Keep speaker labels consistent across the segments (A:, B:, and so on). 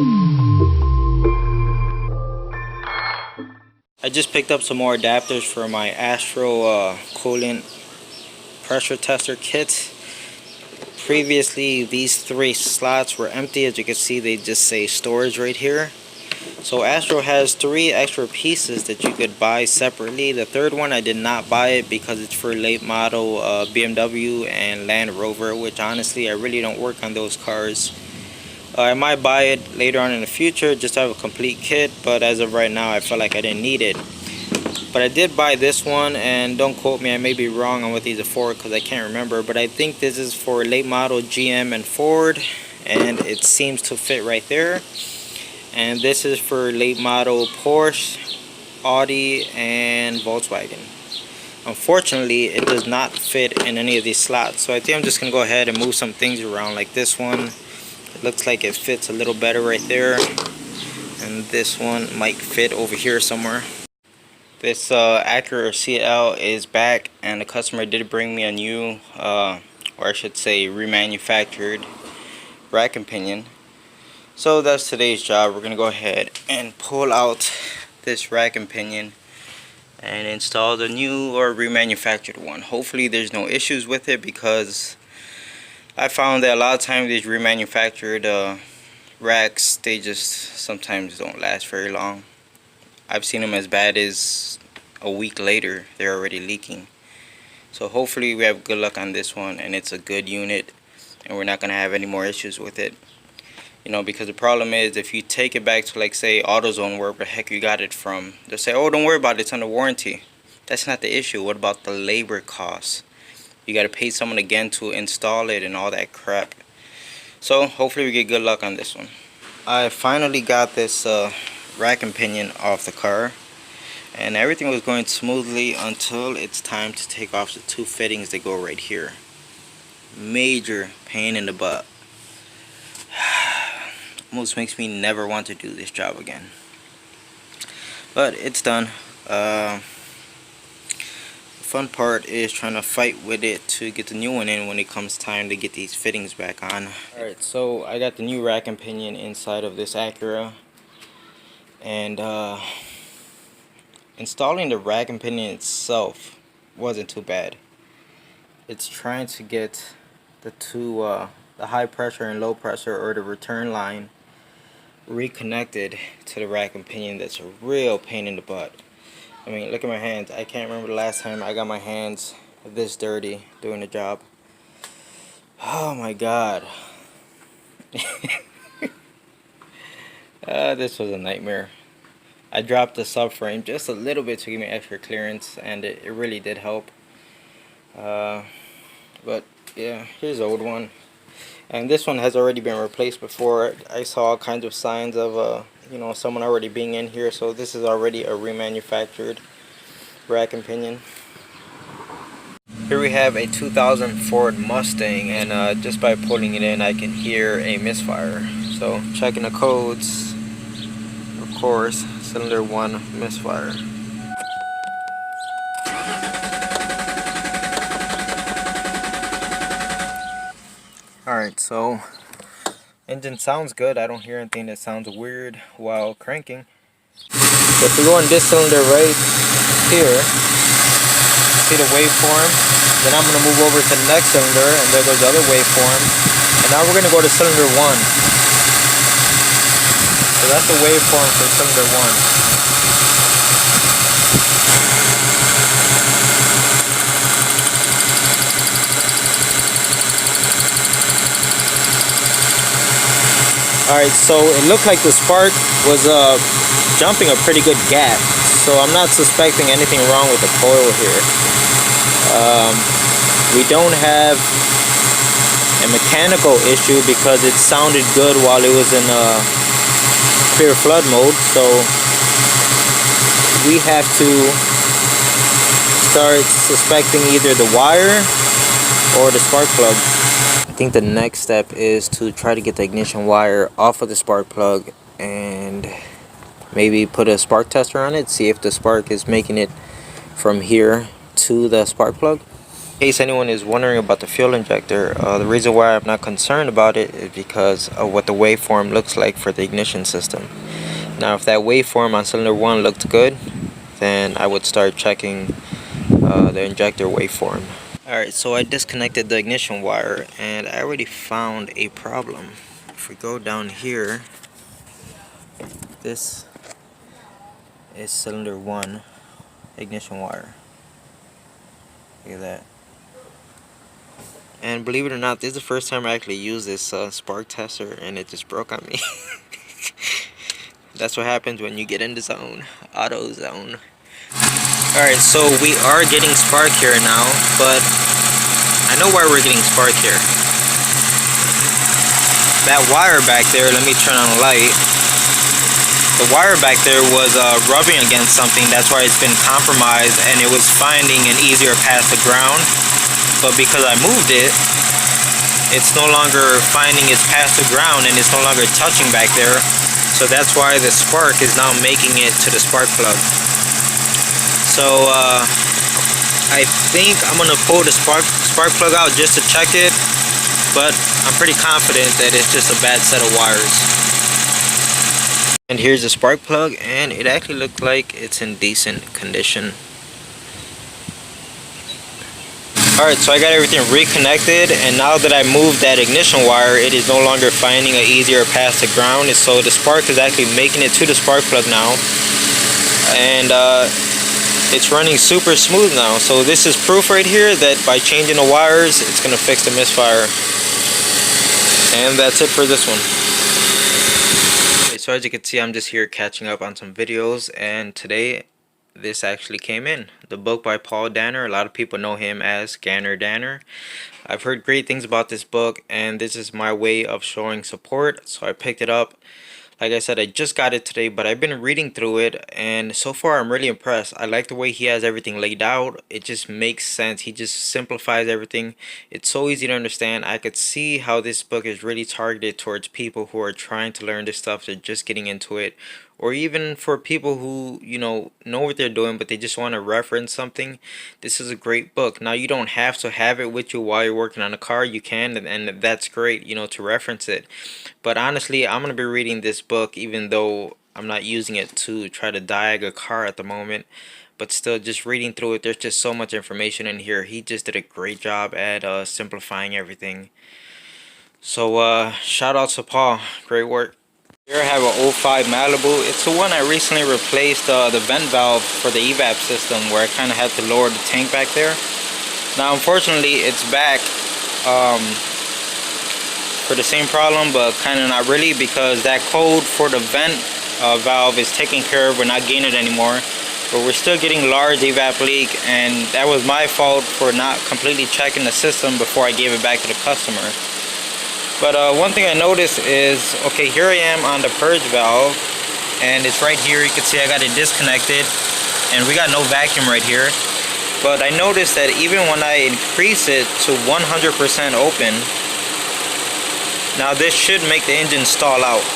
A: I just picked up some more adapters for my Astro coolant pressure tester kit. Previously, these 3 slots were empty. As you can see, they just say storage right here. So Astro has 3 extra pieces that you could buy separately. The third one I did not buy it because it's for late model BMW and Land Rover, which honestly I really don't work on those cars. I might buy it later on in the future just to have a complete kit, but as of right now I felt like I didn't need it. But I did buy this one, and don't quote me, I may be wrong on what these are for because I can't remember, but I think this is for late model GM and Ford, and it seems to fit right there. And this is for late model Porsche, Audi, and Volkswagen. Unfortunately, it does not fit in any of these slots, so I think I'm just going to go ahead and move some things around. Like this one, it looks like it fits a little better right there, and this one might fit over here somewhere. This Acura CL is back, and the customer did bring me a new, or I should say remanufactured rack and pinion. So that's today's job. We're going to go ahead and pull out this rack and pinion and install the new or remanufactured one. Hopefully there's no issues with it, because I found that a lot of times these remanufactured racks, they just sometimes don't last very long. I've seen them as bad as a week later, they're already leaking. So hopefully we have good luck on this one, and it's a good unit, and we're not going to have any more issues with it. You know, because the problem is, if you take it back to, like, say AutoZone, wherever the heck you got it from, they'll say, oh, don't worry about it, it's under warranty. That's not the issue. What about the labor costs? You got to pay someone again to install it and all that crap. So hopefully we get good luck on this one. I finally got this rack and pinion off the car, and everything was going smoothly until it's time to take off the 2 fittings that go right here. Major pain in the butt. Almost makes me never want to do this job again, but it's done. The fun part is trying to fight with it to get the new one in when it comes time to get these fittings back on. Alright, so I got the new rack and pinion inside of this Acura, and installing the rack and pinion itself wasn't too bad. It's trying to get the the high pressure and low pressure, or the return line, reconnected to the rack and pinion. That's a real pain in the butt. I mean, look at my hands. I can't remember the last time I got my hands this dirty doing the job. Oh my god. This was a nightmare. I dropped the subframe just a little bit to give me extra clearance, and it really did help. But yeah, here's the old one. And this one has already been replaced before. I saw all kinds of signs of you know, someone already being in here, so this is already a remanufactured rack and pinion. Here we have a 2000 Ford Mustang, and just by pulling it in I can hear a misfire. So checking the codes, of course, cylinder 1 misfire. Alright, so engine sounds good. I don't hear anything that sounds weird while cranking. If we go on this cylinder right here, see the waveform? Then I'm going to move over to the next cylinder, and there goes the other waveform. And now we're going to go to cylinder 1. So that's the waveform for cylinder 1. Alright, so it looked like the spark was jumping a pretty good gap, so I'm not suspecting anything wrong with the coil here. We don't have a mechanical issue because it sounded good while it was in clear flood mode, so we have to start suspecting either the wire or the spark plug. I think the next step is to try to get the ignition wire off of the spark plug and maybe put a spark tester on it, see if the spark is making it from here to the spark plug. In case anyone is wondering about the fuel injector, the reason why I'm not concerned about it is because of what the waveform looks like for the ignition system. Now if that waveform on cylinder 1 looked good, then I would start checking the injector waveform. Alright, so I disconnected the ignition wire and I already found a problem. If we go down here, this is cylinder 1 ignition wire. Look at that. And believe it or not, this is the first time I actually used this spark tester and it just broke on me. That's what happens when you get in the zone, auto zone. Alright, so we are getting spark here now, but I know why we're getting spark here. That wire back there, let me turn on the light. The wire back there was rubbing against something, that's why it's been compromised and it was finding an easier path to ground. But because I moved it, it's no longer finding its path to ground and it's no longer touching back there. So that's why the spark is now making it to the spark plug. So I think I'm gonna pull the spark plug out just to check it, but I'm pretty confident that it's just a bad set of wires. And here's the spark plug, and it actually looks like it's in decent condition. Alright, so I got everything reconnected, and now that I moved that ignition wire, it is no longer finding an easier path to ground. So the spark is actually making it to the spark plug now, and it's running super smooth now. So this is proof right here that by changing the wires, it's going to fix the misfire. And that's it for this one. So as you can see, I'm just here catching up on some videos, and today this actually came in. The book by Paul Danner. A lot of people know him as Scanner Danner. I've heard great things about this book, and this is my way of showing support, so I picked it up. Like I said, I just got it today, but I've been reading through it, and so far I'm really impressed. I like the way he has everything laid out. It just makes sense. He just simplifies everything. It's so easy to understand. I could see how this book is really targeted towards people who are trying to learn this stuff. They're just getting into it. Or even for people who, you know what they're doing, but they just want to reference something. This is a great book. Now, you don't have to have it with you while you're working on a car. You can, and that's great, to reference it. But honestly, I'm going to be reading this book even though I'm not using it to try to diag a car at the moment. But still, just reading through it, there's just so much information in here. He just did a great job at simplifying everything. So, shout out to Paul. Great work. Here I have an '05 Malibu. It's the one I recently replaced the vent valve for the evap system, where I kind of had to lower the tank back there. Now unfortunately it's back for the same problem, but kind of not really, because that code for the vent valve is taken care of. We're not getting it anymore, but we're still getting large evap leak, and that was my fault for not completely checking the system before I gave it back to the customer. But one thing I noticed is, okay, here I am on the purge valve, and it's right here. You can see I got it disconnected, and we got no vacuum right here. But I noticed that even when I increase it to 100% open, now this should make the engine stall out.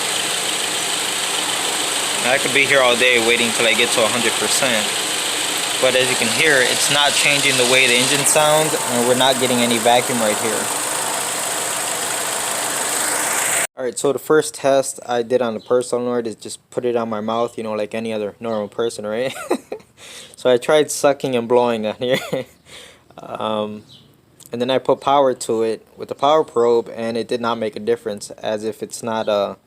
A: Now I could be here all day waiting till I get to 100%. But as you can hear, it's not changing the way the engine sounds, and we're not getting any vacuum right here. Alright, so the first test I did on the purge solenoid is just put it on my mouth, like any other normal person, right? So I tried sucking and blowing on here. And then I put power to it with the power probe, and it did not make a difference, as if it's not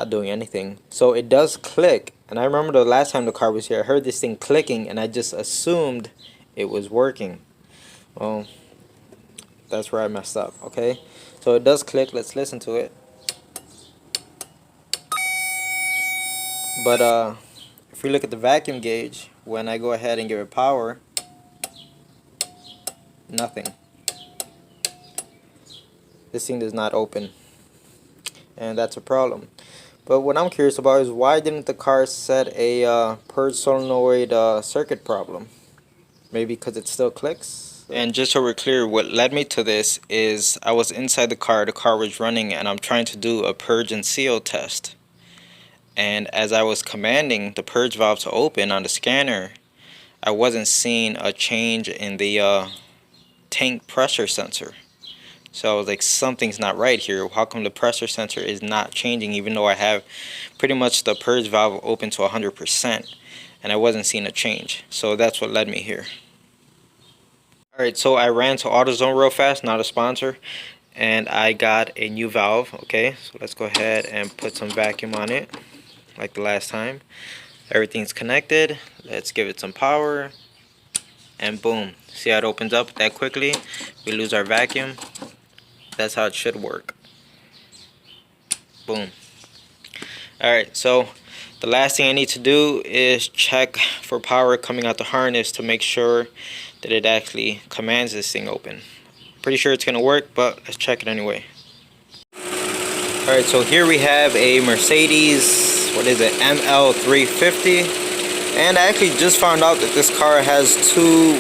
A: doing anything. So it does click, and I remember the last time the car was here, I heard this thing clicking, and I just assumed it was working. Well, that's where I messed up, okay? So it does click. Let's listen to it. But if we look at the vacuum gauge, when I go ahead and give it power, nothing. This thing does not open, and that's a problem. But what I'm curious about is, why didn't the car set a purge solenoid circuit problem? Maybe because it still clicks? And just so we're clear, what led me to this is I was inside the car was running, and I'm trying to do a purge and seal test. And as I was commanding the purge valve to open on the scanner, I wasn't seeing a change in the tank pressure sensor. So I was like, something's not right here. How come the pressure sensor is not changing even though I have pretty much the purge valve open to 100% and I wasn't seeing a change? So that's what led me here. Alright, so I ran to AutoZone real fast, not a sponsor, and I got a new valve. Okay, so let's go ahead and put some vacuum on it like the last time. Everything's connected. Let's give it some power and boom. See how it opens up that quickly? We lose our vacuum. That's how it should work. Boom. Alright, so the last thing I need to do is check for power coming out the harness to make sure that it actually commands this thing open. Pretty sure it's gonna work, but let's check it anyway. Alright, so here we have a Mercedes, what is it, ML350. And I actually just found out that this car has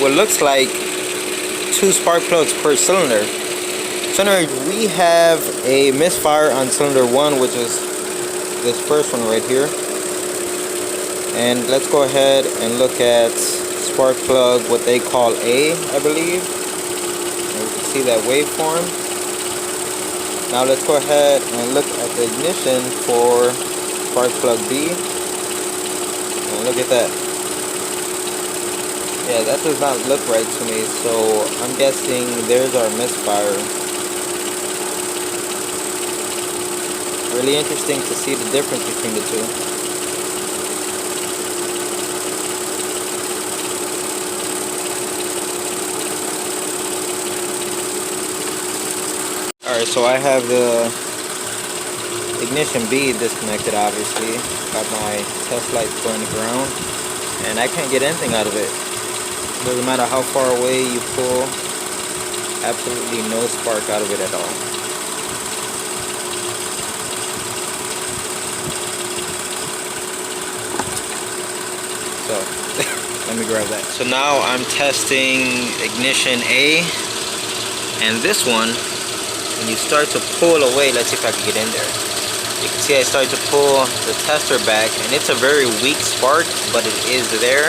A: what looks like two spark plugs per cylinder. So anyway, we have a misfire on cylinder 1, which is this first one right here. And let's go ahead and look at spark plug, what they call A, I believe. And you can see that waveform. Now let's go ahead and look at the ignition for spark plug B. And look at that. Yeah, that does not look right to me, so I'm guessing there's our misfire. Really interesting to see the difference between the two. Alright, so I have the ignition B disconnected, obviously. Got my test lights going to ground, and I can't get anything out of it. Doesn't matter how far away you pull, absolutely no spark out of it at all. So, let me grab that. So now I'm testing ignition A, and this one, when you start to pull away, let's see if I can get in there. You can see I start to pull the tester back, and it's a very weak spark, but it is there.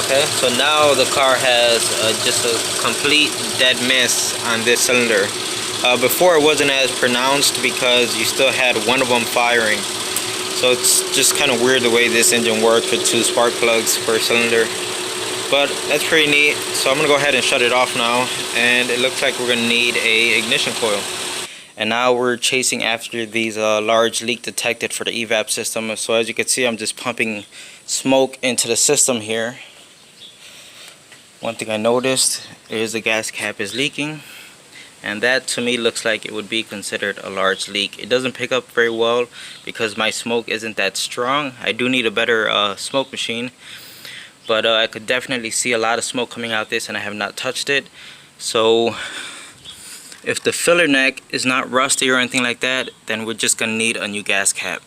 A: Okay, so now the car has just a complete dead miss on this cylinder. Before it wasn't as pronounced because you still had one of them firing. So it's just kind of weird the way this engine works with two spark plugs per cylinder. But that's pretty neat. So I'm going to go ahead and shut it off now. And it looks like we're going to need a ignition coil. And now we're chasing after these large leak detected for the evap system. So as you can see, I'm just pumping smoke into the system here. One thing I noticed is the gas cap is leaking. And that to me looks like it would be considered a large leak. It doesn't pick up very well because my smoke isn't that strong. I do need a better smoke machine. But I could definitely see a lot of smoke coming out this, and I have not touched it. So if the filler neck is not rusty or anything like that, then we're just going to need a new gas cap.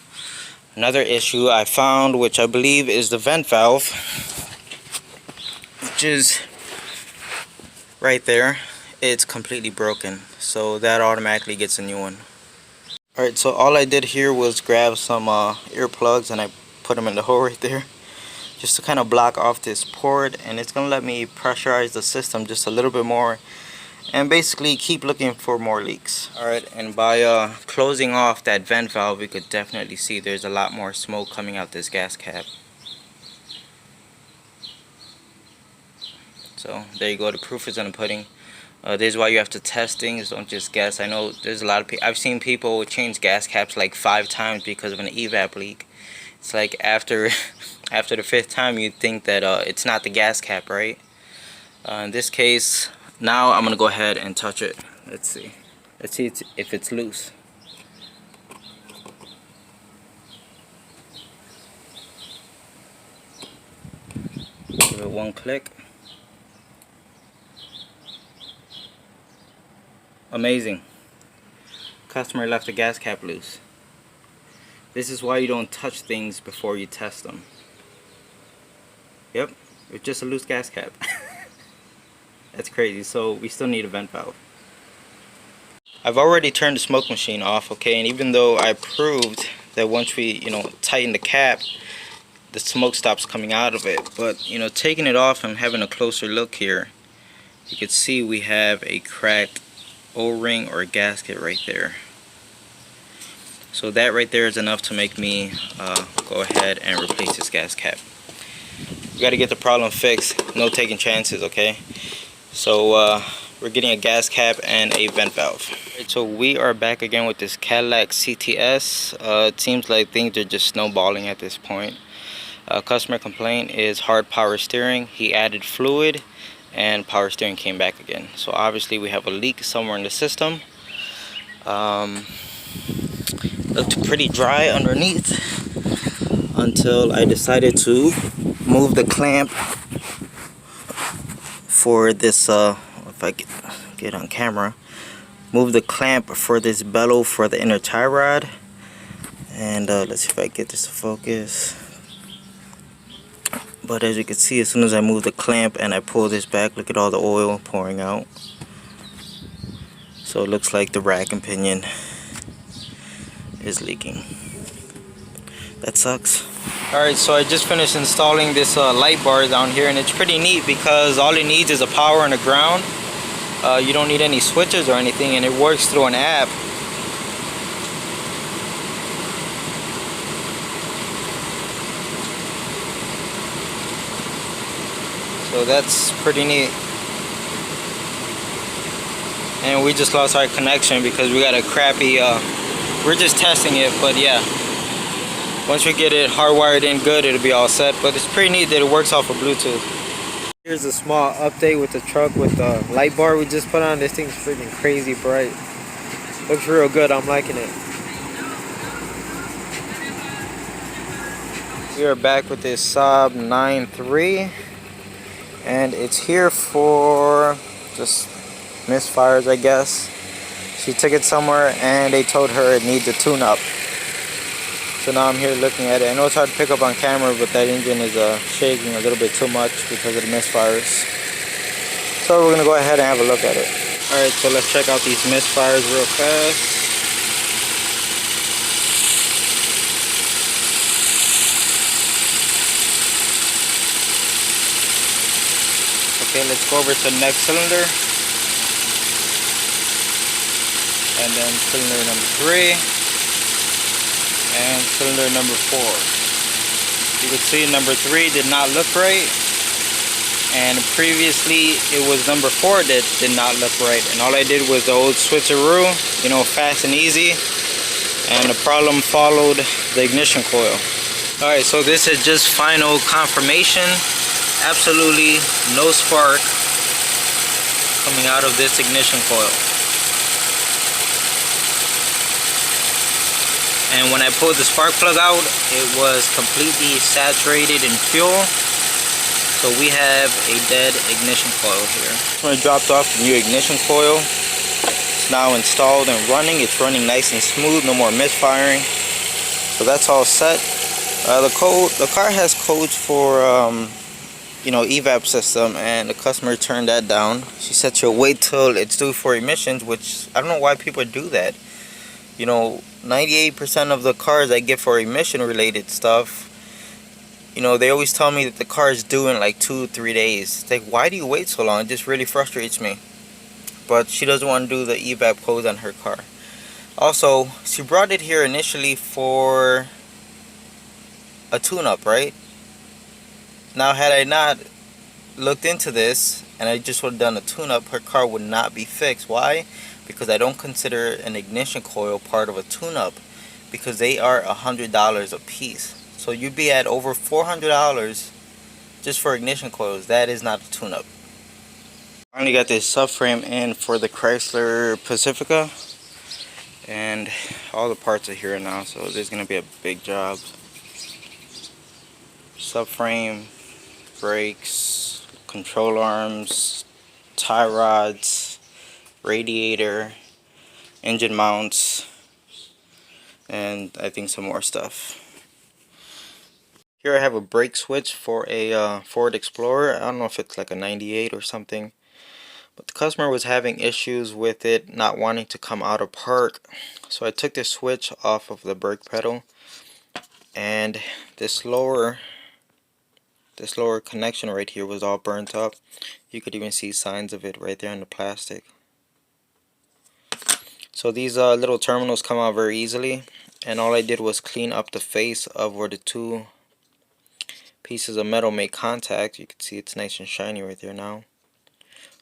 A: Another issue I found, which I believe is the vent valve, which is right there. It's completely broken, so that automatically gets a new one. Alright, so all I did here was grab some earplugs and I put them in the hole right there just to kind of block off this port, and it's gonna let me pressurize the system just a little bit more and basically keep looking for more leaks. Alright, and by closing off that vent valve, we could definitely see there's a lot more smoke coming out this gas cap. So there you go, the proof is in the pudding. This is why you have to test things, don't just guess. I know there's a lot of people, I've seen people change gas caps like 5 times because of an evap leak. It's like after after the 5th time you think that it's not the gas cap, right? In this case, now I'm gonna go ahead and touch it. Let's see if it's loose. Give it one click. Amazing. Customer left the gas cap loose. This is why you don't touch things before you test them. Yep, it's just a loose gas cap. That's crazy. So we still need a vent valve. I've already turned the smoke machine off, okay, and even though I proved that once we, tighten the cap, the smoke stops coming out of it. But you know, taking it off and having a closer look here, you can see we have a cracked O-ring or gasket right there. So that right there is enough to make me go ahead and replace this gas cap. We got to get the problem fixed, no taking chances, okay? So we're getting a gas cap and a vent valve. Right, so we are back again with this Cadillac CTS. It seems like things are just snowballing at this point. Customer complaint is hard power steering. He added fluid and power steering came back again. So obviously we have a leak somewhere in the system. Looked pretty dry underneath until I decided to move the clamp for this, if I get on camera, move the clamp for this bellow for the inner tie rod. And let's see if I get this to focus. But as you can see, as soon as I move the clamp and I pull this back, look at all the oil pouring out. So it looks like the rack and pinion is leaking. That sucks. Alright, so I just finished installing this light bar down here, and it's pretty neat because all it needs is a power and a ground. You don't need any switches or anything, and it works through an app. So that's pretty neat. And we just lost our connection because we got a crappy, we're just testing it, but yeah. Once we get it hardwired in good, it'll be all set. But it's pretty neat that it works off of Bluetooth. Here's a small update with the truck with the light bar we just put on. This thing's freaking crazy bright. Looks real good, I'm liking it. We are back with this Saab 9.3. And it's here for just misfires, I guess. She took it somewhere and they told her it needs a tune-up. So now I'm here looking at it. I know it's hard to pick up on camera, but that engine is shaking a little bit too much because of the misfires. So we're gonna go ahead and have a look at it. Alright, so let's check out these misfires real fast. Okay, let's go over to the next cylinder. And then cylinder number 3. And cylinder number 4. You can see number 3 did not look right, and previously it was number 4 that did not look right, and all I did was the old switcheroo, you know, fast and easy, and the problem followed the ignition coil. Alright, so this is just final confirmation. Absolutely no spark coming out of this ignition coil. And when I pulled the spark plug out, it was completely saturated in fuel. So we have a dead ignition coil here. When I dropped off the new ignition coil, it's now installed and running. It's running nice and smooth, no more misfiring. So that's all set. The car has codes for you know, evap system, and the customer turned that down. She said she'll wait till it's due for emissions, which I don't know why people do that. You know, 98% of the cars I get for emission related stuff, you know, they always tell me that the car is due in like 2-3 days. It's like, why do you wait so long? It just really frustrates me. But she doesn't want to do the evap codes on her car. Also, she brought it here initially for a tune-up, right? Now, had I not looked into this and I just would have done a tune-up, her car would not be fixed. Why? Because I don't consider an ignition coil part of a tune-up, because they are $100 a piece. So you'd be at over $400 just for ignition coils. That is not a tune-up. Finally got this subframe in for the Chrysler Pacifica, and all the parts are here now, so there's gonna be a big job. Subframe, brakes, control arms, tie rods, radiator, engine mounts, and I think some more stuff. Here I have a brake switch for a Ford Explorer. I don't know if it's like a 98 or something, but the customer was having issues with it not wanting to come out of park. So I took this switch off of the brake pedal, and this lower This lower connection right here was all burnt up. You could even see signs of it right there in the plastic. So these little terminals come out very easily, and all I did was clean up the face of where the two pieces of metal make contact. You can see it's nice and shiny right there now.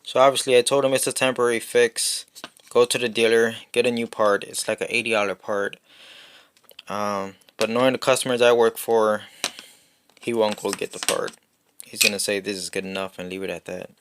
A: So obviously I told him it's a temporary fix. Go to the dealer, get a new part. It's like an $80 part. But knowing the customers I work for, he won't go get the part. He's gonna say this is good enough and leave it at that.